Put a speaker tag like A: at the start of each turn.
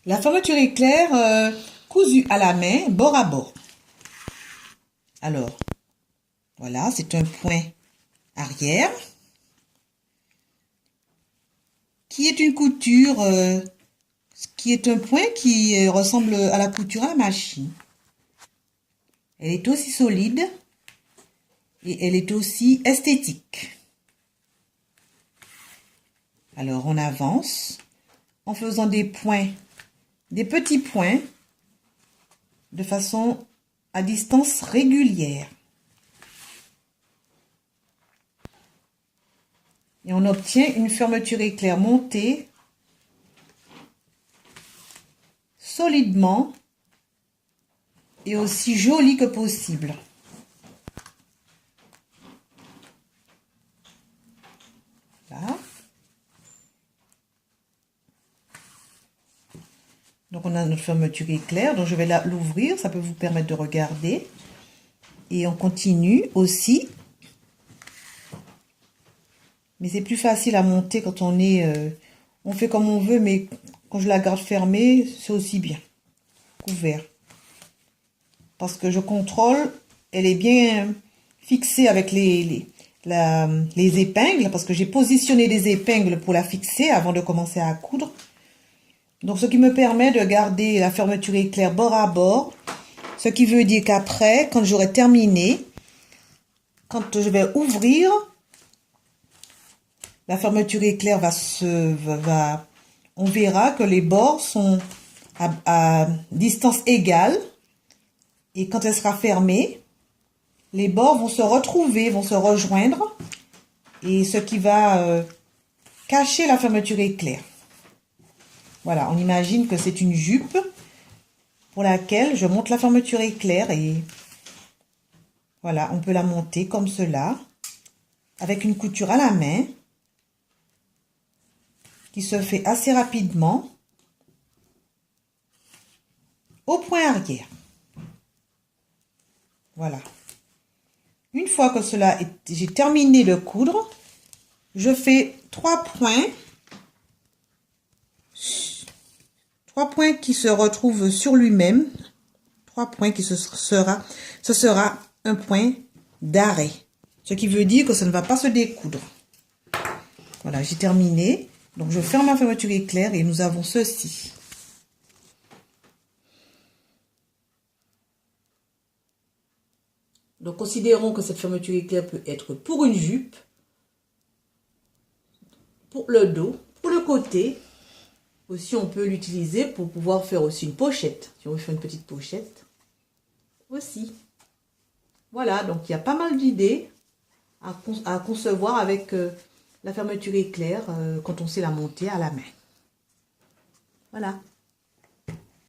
A: La fermeture éclair cousue à la main, bord à bord. Alors, voilà, c'est un point arrière qui est une couture, qui est un point qui ressemble à la couture à la machine. Elle est aussi solide et elle est aussi esthétique. Alors, on avance en faisant des points, des petits points, de façon à distance régulière. Et on obtient une fermeture éclair montée solidement et aussi jolie que possible. Là. Donc on a notre fermeture éclair, donc je vais l'ouvrir, ça peut vous permettre de regarder. Et on continue aussi. Mais c'est plus facile à monter quand on est... on fait comme on veut, mais quand je la garde fermée, c'est aussi bien. Couvert. Parce que je contrôle, elle est bien fixée avec les épingles, parce que j'ai positionné des épingles pour la fixer avant de commencer à coudre. Donc ce qui me permet de garder la fermeture éclair bord à bord, ce qui veut dire qu'après, quand j'aurai terminé, quand je vais ouvrir, la fermeture éclair on verra que les bords sont à distance égale. Et quand elle sera fermée, les bords vont se retrouver, vont se rejoindre. Et ce qui va cacher la fermeture éclair. Voilà, on imagine que c'est une jupe pour laquelle je monte la fermeture éclair. Et voilà, on peut la monter comme cela, avec une couture à la main, qui se fait assez rapidement au point arrière. Voilà. Une fois que j'ai terminé de coudre, je fais 3 points. 3 points qui se retrouvent sur lui-même. 3 points ce sera un point d'arrêt. Ce qui veut dire que ça ne va pas se découdre. Voilà, j'ai terminé. Donc, je ferme ma fermeture éclair et nous avons ceci. Donc, considérons que cette fermeture éclair peut être pour une jupe, pour le dos, pour le côté. Aussi, on peut l'utiliser pour pouvoir faire aussi une pochette. Si on veut faire une petite pochette, aussi. Voilà, donc il y a pas mal d'idées à concevoir avec la fermeture éclair quand on sait la monter à la main. Voilà.